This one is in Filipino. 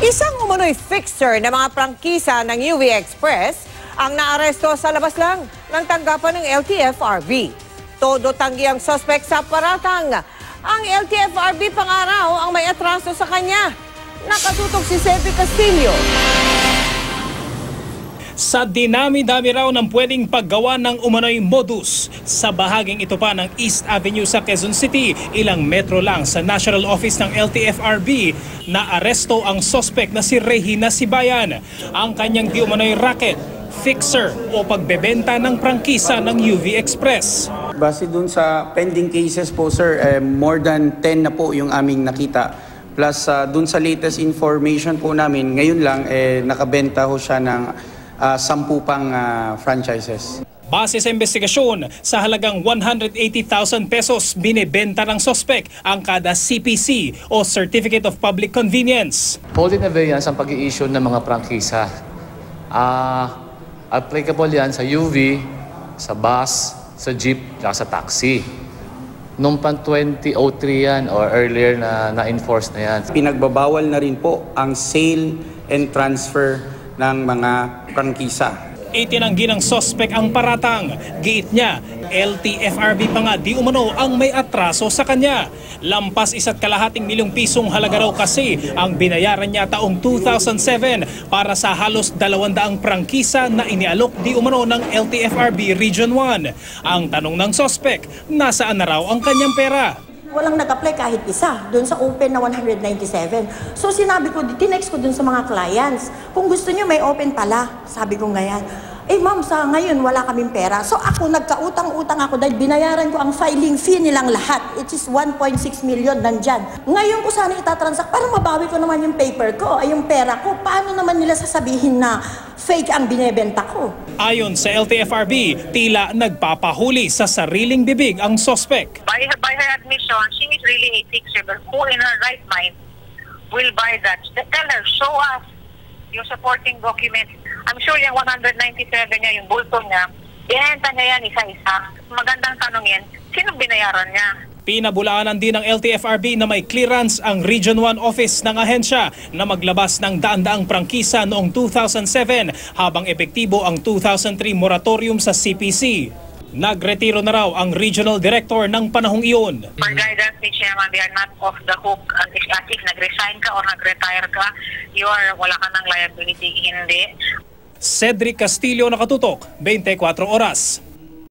Isang umano'y fixer ng mga prangkisa ng UV Express ang naaresto sa labas lang ng tanggapan ng LTFRB. Todo tanggi ang suspect sa paratang. Ang LTFRB pangaraw ang may atraso sa kanya. Nakatutok si Cedric Castillo. Sa dinami-dami raw ng pwedeng paggawa ng umano'y modus. Sa bahaging ito pa ng East Avenue sa Quezon City, ilang metro lang sa National Office ng LTFRB, na aresto ang suspect na si Regina Sibayan. Ang kanyang di umano'y racket, fixer o pagbebenta ng prangkisa ng UV Express. Base dun sa pending cases po sir, more than 10 na po yung aming nakita. Plus dun sa latest information po namin, ngayon lang nakabenta ho siya ng 10 pang franchises. Base sa investigasyon, sa halagang 180,000 pesos binibenta ng suspect ang kada CPC o Certificate of Public Convenience. Holding abeyance ang pag-i-issue ng mga prangkisa. Applicable yan sa UV, sa bus, sa jeep, at sa taxi. Noong pan 2003 yan or earlier na-enforce na yan. Pinagbabawal na rin po ang sale and transfer ng mga prangkisa. Itinanggi ng suspect ang paratang. Giit niya, LTFRB pa nga di umano ang may atraso sa kanya. Lampas 1.5 milyong pisong halaga raw kasi ang binayaran niya taong 2007 para sa halos 200 prangkisa na inialok di umano ng LTFRB Region 1. Ang tanong ng suspect, nasaan na raw ang kanyang pera? Walang nag-apply kahit isa doon sa open na 197. So sinabi ko, tinext ko doon sa mga clients, kung gusto nyo may open pala. Sabi ko ngayon, ma'am, sa ngayon wala kaming pera. So ako nagkautang-utang ako dahil binayaran ko ang filing fee nilang lahat. It is 1.6 million nandyan. Ngayon ko sana itatransact para mabawi ko naman yung paper ko, ay yung pera ko. Paano naman nila sasabihin na fake ang binebenta ko? Ayon sa LTFRB, tila nagpapahuli sa sariling bibig ang suspect. By her admission, she is really a fixer, but who in her right mind will buy that? Tell her, show us yung supporting documents. I'm sure yung 197 niya, yung bulto niya, ibenta niya yan isa-isa. Magandang tanongin, sino binayaran niya? Pinabulaanan din ng LTFRB na may clearance ang Region 1 office ng ahensya na maglabas ng daan-daang prangkisa noong 2007 habang epektibo ang 2003 moratorium sa CPC. Nagretiro na raw ang regional director ng panahong iyon. For guidance ni Chairman, they are not off the hook. If nag-resign ka or nag-retire ka, wala ka ng liability. Hindi. Cedric Castillo, Nakatutok, 24 Oras.